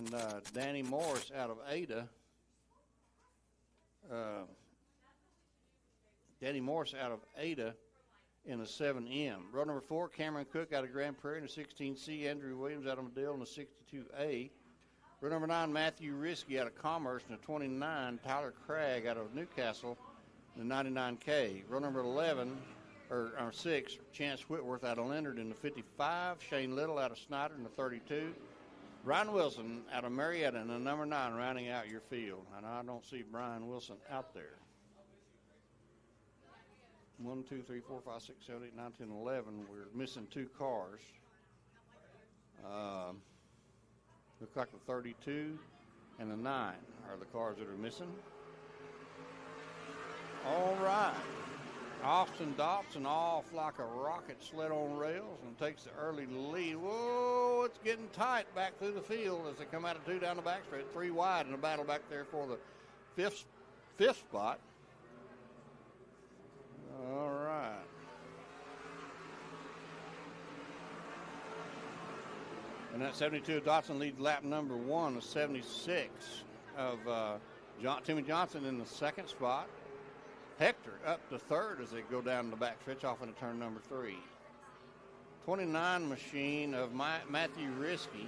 and Danny Morris out of Ada. Danny Morris out of Ada in a 7M. Row number 4, Cameron Cook out of Grand Prairie in a 16C. Andrew Williams out of Medill in a 62A. Row number 9, Matthew Risky out of Commerce in a 29. Tyler Craig out of Newcastle in a 99K. Row number 6, Chance Whitworth out of Leonard in the 55. Shane Little out of Snyder in the 32. Brian Wilson out of Marietta in the number 9, rounding out your field. And I don't see Brian Wilson out there. 1, 2, 3, 4, 5, 6, 7, 8, 9, 10, 11. We're missing 2 cars. Looks like the 32 and the 9 are the cars that are missing. All right. Austin Dobson off like a rocket sled on rails and takes the early lead. Whoa, it's getting tight back through the field as they come out of 2 down the backstretch. 3 wide in the battle back there for the fifth spot. All right. And that 72 of Dotson leads lap number 1, a 76 of Timmy Johnson in the 2nd spot. Hector up to 3rd as they go down the backstretch off into turn number 3. 29 machine of Matthew Risky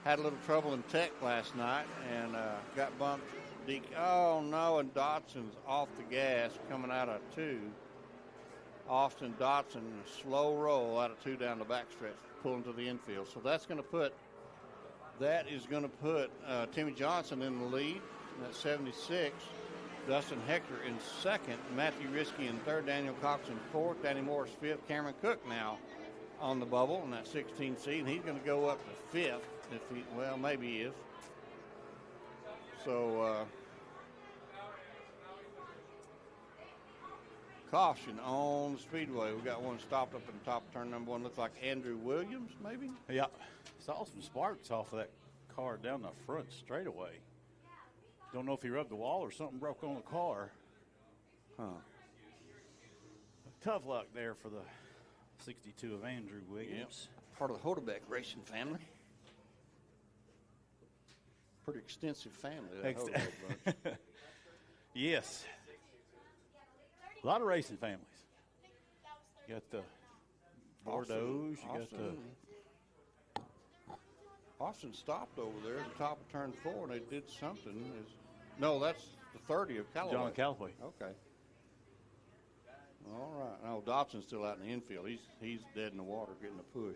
had a little trouble in tech last night and got bumped. Oh no, and Dotson's off the gas coming out of 2. Austin Dotson, slow roll out of 2 down the backstretch, pulling to the infield. So that is going to put Timmy Johnson in the lead. That's 76. Dustin Hector in 2nd. Matthew Risky in 3rd. Daniel Cox in 4th. Danny Morris 5th. Cameron Cook now on the bubble in that 16 seed. And he's going to go up to 5th. Maybe he is. So, caution on the Speedway. We got one stopped up in the top of turn number 1. Looks like Andrew Williams, maybe? Yeah. Saw some sparks off of that car down the front straightaway. Don't know if he rubbed the wall or something broke on the car. Tough luck there for the 62 of Andrew Williams. Yep. Part of the Hodebeck racing family. Pretty extensive family, that Hodebeck bunch. Yes. A lot of racing families. You got the Bordeaux. Austin stopped over there at the top of turn 4, and they did something. No, that's the 30 of Callaway. John Callaway. Okay. All right. No, Dobson's still out in the infield. He's dead in the water getting a push.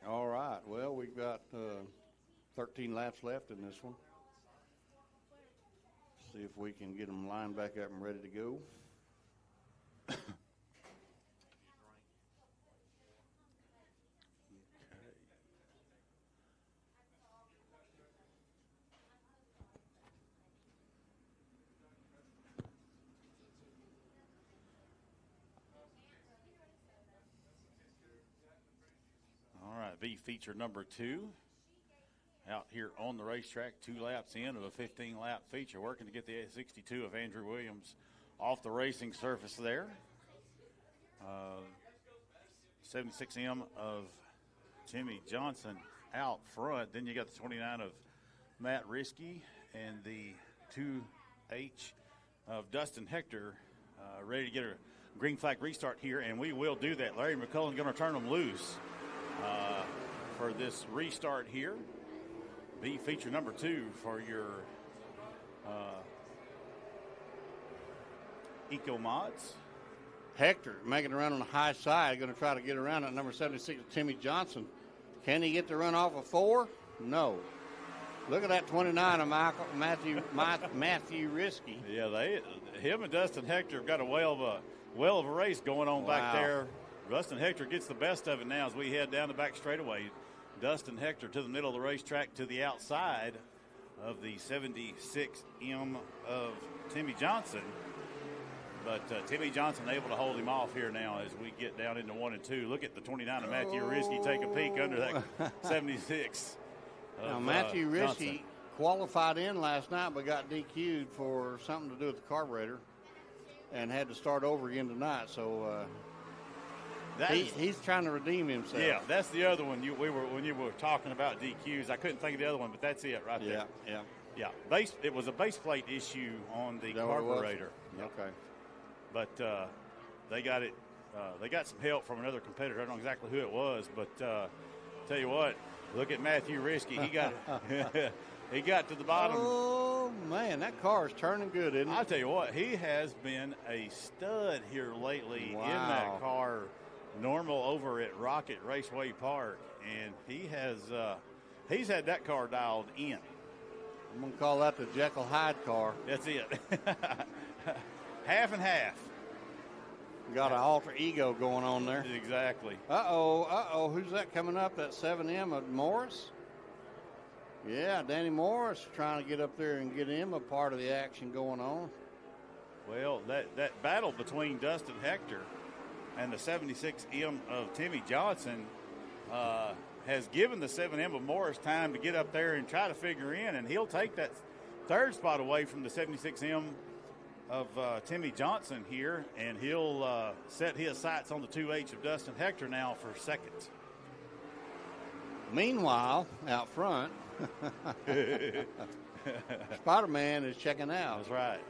All right. Well, we've got 13 laps left in this one. See if we can get them lined back up and ready to go. All right, V feature number 2. Out here on the racetrack, 2 laps in of a 15-lap feature, working to get the 62 of Andrew Williams off the racing surface there. 76M of Timmy Johnson out front. Then you got the 29 of Matt Risky and the 2H of Dustin Hector ready to get a green flag restart here, and we will do that. Larry McCullen's going to turn them loose for this restart here. B feature number 2 for your Eco Mods. Hector making a run on the high side, going to try to get around at number 76, Timmy Johnson. Can he get the run off of 4? No. Look at that 29 of Matthew Risky. Yeah, him and Dustin Hector have got a well of a race going on back there. Dustin Hector gets the best of it now as we head down the back straightaway. Dustin Hector to the middle of the racetrack to the outside of the 76M of Timmy Johnson. But Timmy Johnson able to hold him off here now as we get down into 1 and 2. Look at the 29 of Matthew Risky take a peek under that 76. Now Matthew Risky qualified in last night but got DQ'd for something to do with the carburetor and had to start over again tonight. So he's trying to redeem himself. Yeah, that's the other one. When you were talking about DQs, I couldn't think of the other one, but that's it right there. Yeah. It was a base plate issue on the carburetor. Yep. Okay. But they got it. They got some help from another competitor. I don't know exactly who it was, but tell you what, look at Matthew Risky. He got he got to the bottom. Oh man, that car is turning good, isn't it? I'll tell you what, he has been a stud here lately in that car. Normal over at Rocket Raceway Park, and he's had that car dialed in. I'm going to call that the Jekyll Hyde car. That's it. Half and half. Got an alter ego going on there. Exactly. Uh-oh. Who's that coming up? That 7M of Morris? Yeah, Danny Morris trying to get up there and get him a part of the action going on. Well, that battle between Dustin Hector and the 76M of Timmy Johnson has given the 7M of Morris time to get up there and try to figure in, and he'll take that third spot away from the 76M of Timmy Johnson here, and he'll set his sights on the 2H of Dustin Hector now for second. Meanwhile, out front, Spider-Man is checking out. That's right.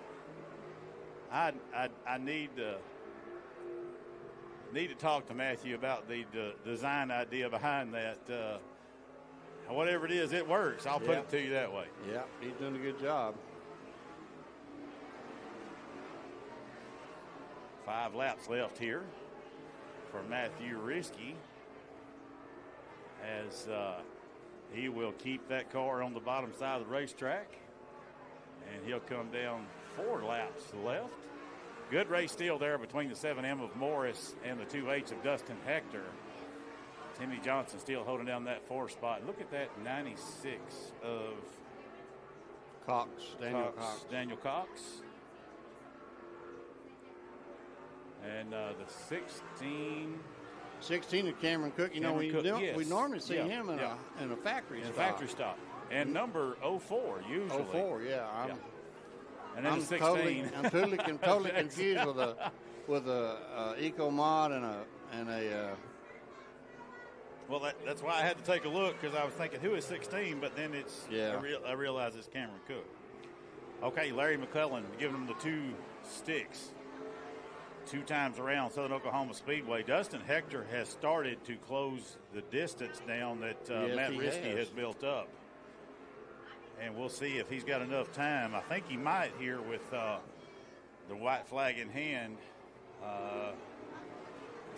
I need to talk to Matthew about the design idea behind that. Whatever it is, it works. I'll put it to you that way. Yeah, he's doing a good job. 5 laps left here for Matthew Risky as he will keep that car on the bottom side of the racetrack, and he'll come down 4 laps left. Good race still there between the 7M of Morris and the 2H of Dustin Hector. Timmy Johnson still holding down that 4 spot. Look at that 96 of Daniel Cox. And the 16 of Cameron Cook. You know, we normally see him in a factory stop. Factory stop. And number 04 usually. 04, yeah. And then I'm 16. I'm totally confused with a Eco Mod and a. Well, that's why I had to take a look, because I was thinking, who is 16? But then I realized it's Cameron Cook. Okay, Larry McClellan giving him the 2 sticks 2 times around Southern Oklahoma Speedway. Dustin Hector has started to close the distance down that Matt Risky has built up. And we'll see if he's got enough time. I think he might here with the white flag in hand.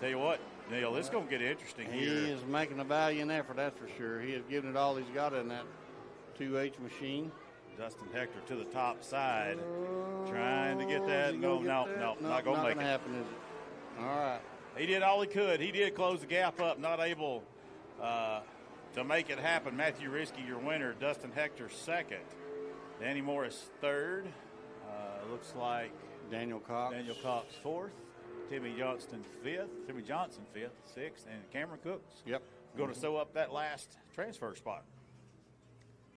Tell you what, Neil, it's going to get interesting here. He is making a valiant effort, that's for sure. He has given it all he's got in that 2H machine. Dustin Hector to the top side, trying to get that. No, not going to make it. Happen, is it? All right. He did all he could. He did close the gap up, not able to make it happen. Matthew Risky, your winner. Dustin Hector, second. Danny Morris, third. Looks like Daniel Cox, fourth. Timmy Johnson, fifth. Sixth. And Cameron Cooks. Yep. Going to sew up that last transfer spot.